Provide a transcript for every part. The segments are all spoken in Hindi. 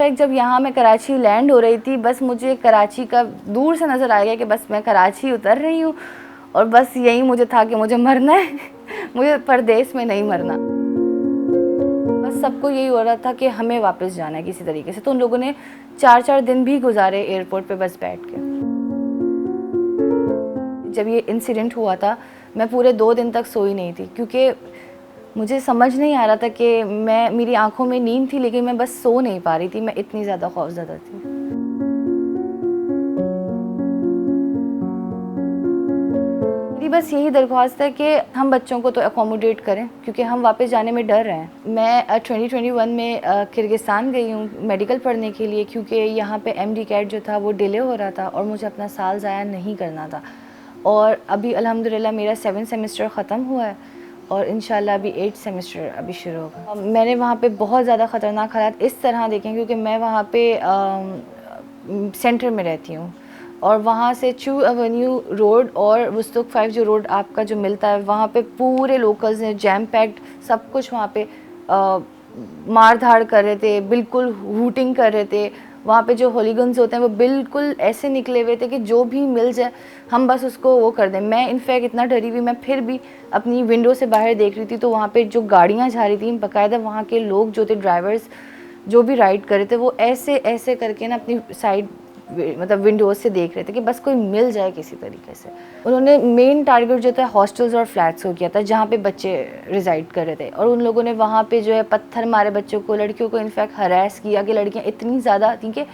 इनफैक्ट जब यहाँ मैं कराची लैंड हो रही थी, बस मुझे कराची का दूर से नज़र आ गया कि बस मैं कराची उतर रही हूँ और बस यही मुझे था कि मुझे मरना है मुझे परदेश में नहीं मरना। बस सबको यही हो रहा था कि हमें वापस जाना है किसी तरीके से। तो उन लोगों ने 4-4 दिन भी गुजारे एयरपोर्ट पे बस बैठ के। जब ये इंसिडेंट हुआ था, मैं पूरे 2 दिन तक सोई नहीं थी, क्योंकि मुझे समझ नहीं आ रहा था कि मेरी आंखों में नींद थी लेकिन मैं बस सो नहीं पा रही थी, मैं इतनी ज़्यादा खौफज़दा थी। मेरी बस यही दरख्वास्त है कि हम बच्चों को तो अकोमोडेट करें, क्योंकि हम वापस जाने में डर रहे हैं। मैं 2021 में किर्गिस्तान गई हूँ मेडिकल पढ़ने के लिए, क्योंकि यहाँ पे MD कैट जो था वो डिले हो रहा था और मुझे अपना साल ज़ाया नहीं करना था। और अभी अल्हम्दुलिल्लाह मेरा 7 सेमेस्टर ख़त्म हुआ है और इंशाल्लाह अभी 8 सेमेस्टर अभी शुरू होगा। मैंने वहाँ पे बहुत ज़्यादा ख़तरनाक हालात इस तरह देखे, क्योंकि मैं वहाँ पे सेंटर में रहती हूँ और वहाँ से चू एवेन्यू रोड और वुस्तुक 5 जो रोड आपका जो मिलता है, वहाँ पे पूरे लोकल्स ने जैम पैक्ड सब कुछ वहाँ पे मार धाड़ कर रहे थे, बिल्कुल हूटिंग कर रहे थे। वहाँ पे जो होलीगन्स होते हैं वो बिल्कुल ऐसे निकले हुए थे कि जो भी मिल जाए हम बस उसको वो कर दें। मैं इनफैक्ट इतना डरी हुई, मैं फिर भी अपनी विंडो से बाहर देख रही थी तो वहाँ पे जो गाड़ियाँ जा रही थी, बाकायदा वहाँ के लोग जो थे, ड्राइवर्स जो भी राइड कर रहे थे, वो ऐसे ऐसे करके ना अपनी साइड मतलब विंडोज से देख रहे थे कि बस कोई मिल जाए किसी तरीके से। उन्होंने मेन टारगेट जो था हॉस्टल्स और फ्लैट्स को किया था जहाँ पे बच्चे रिजाइड कर रहे थे, और उन लोगों ने वहाँ पे जो है पत्थर मारे बच्चों को, लड़कियों को इनफैक्ट हरास किया कि लड़कियाँ इतनी ज़्यादा थी कि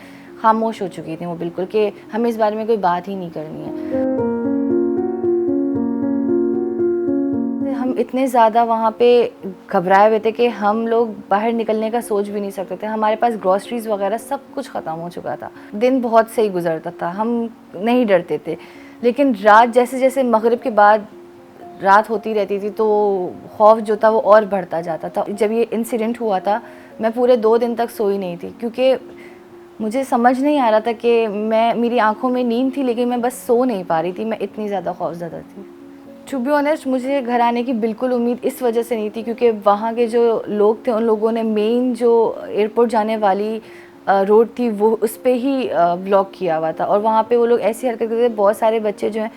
खामोश हो चुकी थी वो बिल्कुल, कि हमें इस बारे में कोई बात ही नहीं करनी है। हम इतने ज़्यादा वहाँ पे घबराए हुए थे कि हम लोग बाहर निकलने का सोच भी नहीं सकते थे। हमारे पास ग्रॉसरीज़ वगैरह सब कुछ ख़त्म हो चुका था। दिन बहुत सही गुजरता था, हम नहीं डरते थे, लेकिन रात जैसे जैसे मगरिब के बाद रात होती रहती थी तो खौफ जो था वो और बढ़ता जाता था। जब ये इंसिडेंट हुआ था, मैं पूरे 2 दिन तक सोई नहीं थी, क्योंकि मुझे समझ नहीं आ रहा था कि मेरी आँखों में नींद थी लेकिन मैं बस सो नहीं पा रही थी, मैं इतनी ज़्यादा खौफज़दा थी। टू बी ऑनेस्ट, मुझे घर आने की बिल्कुल उम्मीद इस वजह से नहीं थी, क्योंकि वहाँ के जो लोग थे उन लोगों ने मेन जो एयरपोर्ट जाने वाली रोड थी वो उस पर ही ब्लॉक किया हुआ था, और वहाँ पे वो लोग ऐसी हरकत करते थे। बहुत सारे बच्चे जो हैं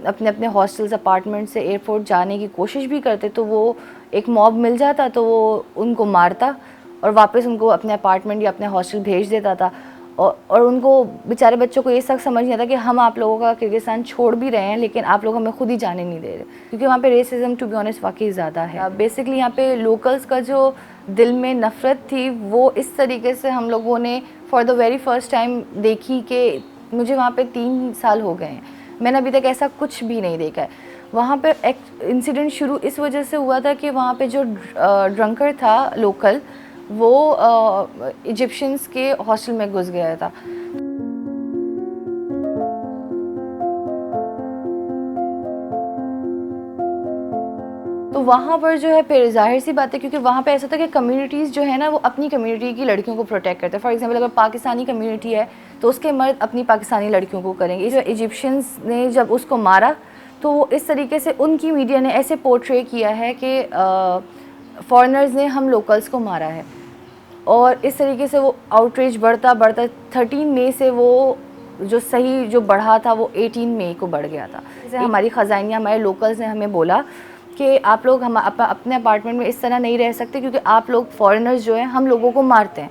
अपने अपने हॉस्टल्स अपार्टमेंट से एयरपोर्ट जाने की कोशिश भी करते, तो वो एक मॉब मिल जाता तो वो उनको मारता और वापस उनको अपने अपार्टमेंट या अपने हॉस्टल भेज देता था। और उनको बेचारे बच्चों को ये सख्त समझ नहीं आता कि हम आप लोगों का किर्गिस्तान छोड़ भी रहे हैं लेकिन आप लोग हमें खुद ही जाने नहीं दे रहे, क्योंकि वहाँ पे रेसिज्म टू बी ऑनेस्ट वाकई ज़्यादा है। बेसिकली यहाँ पे लोकल्स का जो दिल में नफ़रत थी वो इस तरीके से हम लोगों ने for the very first time देखी कि मुझे वहाँ पे 3 साल हो गए हैं, मैंने अभी तक ऐसा कुछ भी नहीं देखा है। वहाँ पे एक इंसिडेंट शुरू इस वजह से हुआ था कि वहाँ पे जो ड्रंकर था लोकल, वो इजिप्शियंस के हॉस्टल में घुस गया था। तो वहाँ पर जो है फिर ज़ाहिर सी बात है, क्योंकि वहाँ पे ऐसा था कि कम्युनिटीज़ जो है ना वो अपनी कम्युनिटी की लड़कियों को प्रोटेक्ट करते हैं। फॉर एग्जांपल अगर पाकिस्तानी कम्युनिटी है तो उसके मर्द अपनी पाकिस्तानी लड़कियों को करेंगे। जो इजिप्शियंस ने जब उसको मारा तो इस तरीके से उनकी मीडिया ने ऐसे पोर्ट्रे किया है कि फॉरेनर्स ने हम लोकल्स को मारा है, और इस तरीके से वो आउटरीच बढ़ता बढ़ता 13 मई से वो जो सही जो बढ़ा था वो 18 मई को बढ़ गया था। जैसे हमारी ख़ज़ानिया, हमारे लोकल्स ने हमें बोला कि आप लोग हम अपने अपार्टमेंट में इस तरह नहीं रह सकते, क्योंकि आप लोग फॉरेनर्स जो हैं हम लोगों को मारते हैं।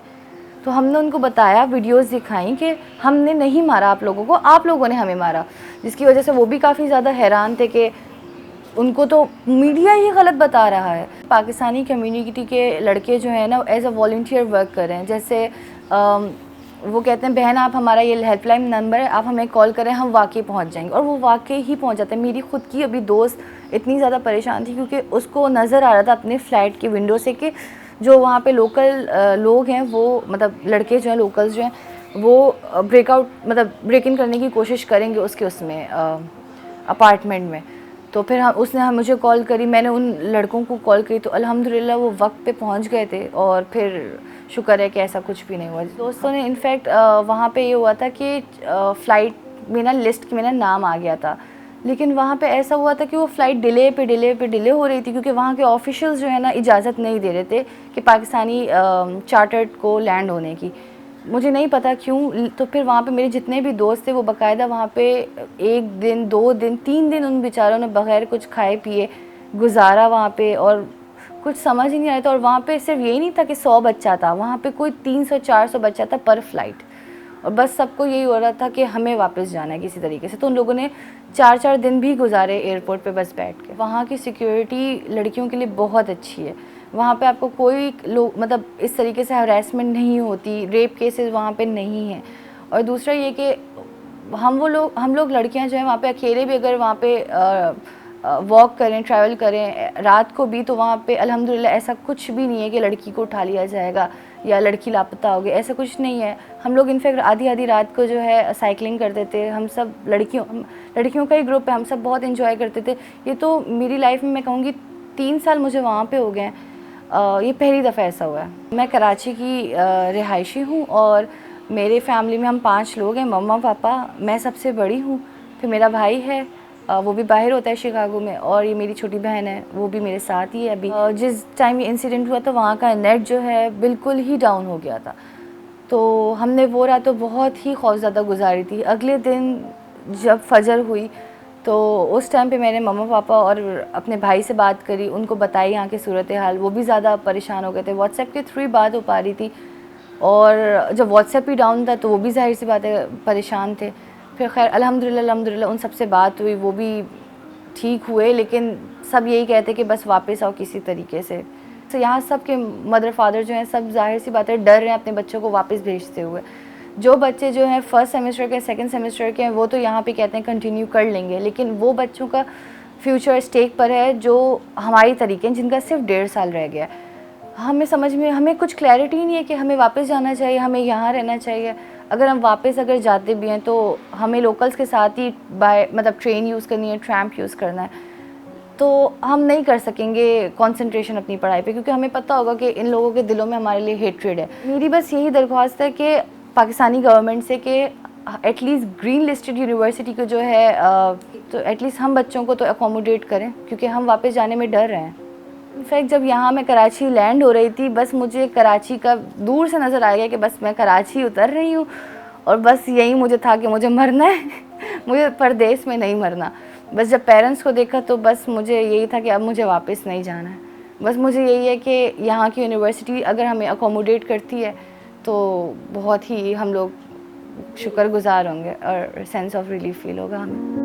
तो हमने उनको बताया, वीडियोस दिखाई कि हमने नहीं मारा आप लोगों को, आप लोगों ने हमें मारा, जिसकी वजह से वो भी काफ़ी ज़्यादा हैरान थे कि उनको तो मीडिया ही गलत बता रहा है। पाकिस्तानी कम्युनिटी के लड़के जो हैं ना एज अ वॉल्टियर वर्क कर रहे हैं। जैसे वो कहते हैं बहन आप हमारा ये हेल्पलाइन नंबर है, आप हमें कॉल करें, हम वाकई पहुंच जाएंगे, और वो वाकई ही पहुंच जाते हैं। मेरी खुद की अभी दोस्त इतनी ज़्यादा परेशान थी क्योंकि उसको नज़र आ रहा था अपने फ्लैट की विंडो से कि जो वहाँ पे लोकल लोग हैं वो मतलब लड़के जो हैं लोकल्स जो हैं वो ब्रेक इन करने की कोशिश करेंगे उसके उसमें अपार्टमेंट में। तो फिर उसने मुझे कॉल करी, मैंने उन लड़कों को कॉल करी, तो अल्हम्दुलिल्लाह वो वक्त पे पहुंच गए थे, और फिर शुक्र है कि ऐसा कुछ भी नहीं हुआ। दोस्तों ने इनफैक्ट वहाँ पे ये हुआ था कि फ़्लाइट में ना लिस्ट में ना नाम आ गया था लेकिन वहाँ पे ऐसा हुआ था कि वो फ़्लाइट डिले पे डिले पे डिले हो रही थी, क्योंकि वहाँ के ऑफिशियल्स जो है ना इजाज़त नहीं दे रहे थे कि पाकिस्तानी चार्टर्ड को लैंड होने की। मुझे नहीं पता क्यों। तो फिर वहाँ पे मेरे जितने भी दोस्त थे वो बाकायदा वहाँ पे 1 दिन 2 दिन 3 दिन उन बेचारों ने बग़ैर कुछ खाए पिए गुजारा वहाँ पे, और कुछ समझ ही नहीं आया था। और वहाँ पे सिर्फ यही नहीं था कि 100 बच्चा था, वहाँ पे कोई 300-400 बच्चा था पर फ्लाइट, और बस सबको यही हो रहा था कि हमें वापस जाना है किसी तरीके से। तो उन लोगों ने 4-4 दिन भी गुजारे एयरपोर्ट पे बस बैठ के। वहाँ की सिक्योरिटी लड़कियों के लिए बहुत अच्छी है। वहाँ पे आपको कोई लोग मतलब इस तरीके से हरासमेंट नहीं होती, रेप केसेस वहाँ पे नहीं हैं। और दूसरा ये कि हम लोग लड़कियाँ जो हैं वहाँ पे अकेले भी अगर वहाँ पे वॉक करें, ट्रैवल करें रात को भी, तो वहाँ पे अल्हम्दुलिल्लाह ऐसा कुछ भी नहीं है कि लड़की को उठा लिया जाएगा या लड़की लापता हो गई, ऐसा कुछ नहीं है। हम लोग इनफैक्ट आधी आधी रात को जो है साइकिलिंग करते थे। हम सब लड़कियों का ही ग्रुप है, हम सब बहुत इन्जॉय करते थे। ये तो मेरी लाइफ में मैं कहूँगी 3 साल मुझे वहाँ पे हो गए हैं। ये पहली दफ़ा ऐसा हुआ है। मैं कराची की रिहायशी हूँ और मेरे फैमिली में हम 5 लोग हैं, मम्मा पापा, मैं सबसे बड़ी हूँ, फिर मेरा भाई है, वो भी बाहर होता है शिकागो में, और ये मेरी छोटी बहन है, वो भी मेरे साथ ही है अभी। जिस टाइम ये इंसिडेंट हुआ तो वहाँ का नेट जो है बिल्कुल ही डाउन हो गया था, तो हमने वो रात तो बहुत ही खौफज़दा गुजारी थी। अगले दिन जब फजर हुई तो उस टाइम पे मैंने मम्मा पापा और अपने भाई से बात करी, उनको बताई यहाँ की सूरत हाल। वो भी ज़्यादा परेशान हो गए थे, व्हाट्सएप के थ्रू ही बात हो पा रही थी, और जब व्हाट्सएप ही डाउन था तो वो भी ज़ाहिर सी बात है परेशान थे। फिर खैर अल्हम्दुलिल्लाह उन सबसे बात हुई, वो भी ठीक हुए, लेकिन सब यही कहते कि बस वापस आओ किसी तरीके से। तो यहाँ सब के मदर फादर जो हैं सब ज़ाहिर सी बात है डर रहे हैं अपने बच्चों को वापस भेजते हुए। जो बच्चे जो हैं फर्स्ट सेमेस्टर के, सेकंड सेमेस्टर के हैं, वो तो यहाँ पे कहते हैं कंटिन्यू कर लेंगे, लेकिन वो बच्चों का फ्यूचर स्टेक पर है जो हमारी तरीके हैं, जिनका सिर्फ 1.5 साल रह गया। हमें कुछ क्लैरिटी नहीं है कि हमें वापस जाना चाहिए, हमें यहाँ रहना चाहिए। अगर हम वापस जाते भी हैं तो हमें लोकल्स के साथ ही मतलब ट्रेन यूज़ करनी है, ट्रैम्प यूज़ करना है, तो हम नहीं कर सकेंगे कंसंट्रेशन अपनी पढ़ाई पे, क्योंकि हमें पता होगा कि इन लोगों के दिलों में हमारे लिए हेट्रेड है। मेरी बस यही दरख्वास्त है कि पाकिस्तानी गवर्नमेंट से कि एटलीस्ट ग्रीन लिस्टेड यूनिवर्सिटी को जो है तो एटलीस्ट हम बच्चों को तो अकोमोडेट करें, क्योंकि हम वापस जाने में डर रहे हैं। इनफैक्ट जब यहाँ मैं कराची लैंड हो रही थी, बस मुझे कराची का दूर से नज़र आ गया कि बस मैं कराची उतर रही हूँ, और बस यही मुझे था कि मुझे मरना है मुझे परदेश में नहीं मरना। बस जब पेरेंट्स को देखा तो बस मुझे यही था कि अब मुझे वापस नहीं जाना है। बस मुझे यही है कि यहाँ की यूनिवर्सिटी अगर हमें अकोमोडेट करती है तो बहुत ही हम लोग शुक्रगुज़ार होंगे और सेंस ऑफ रिलीफ फील होगा हमें।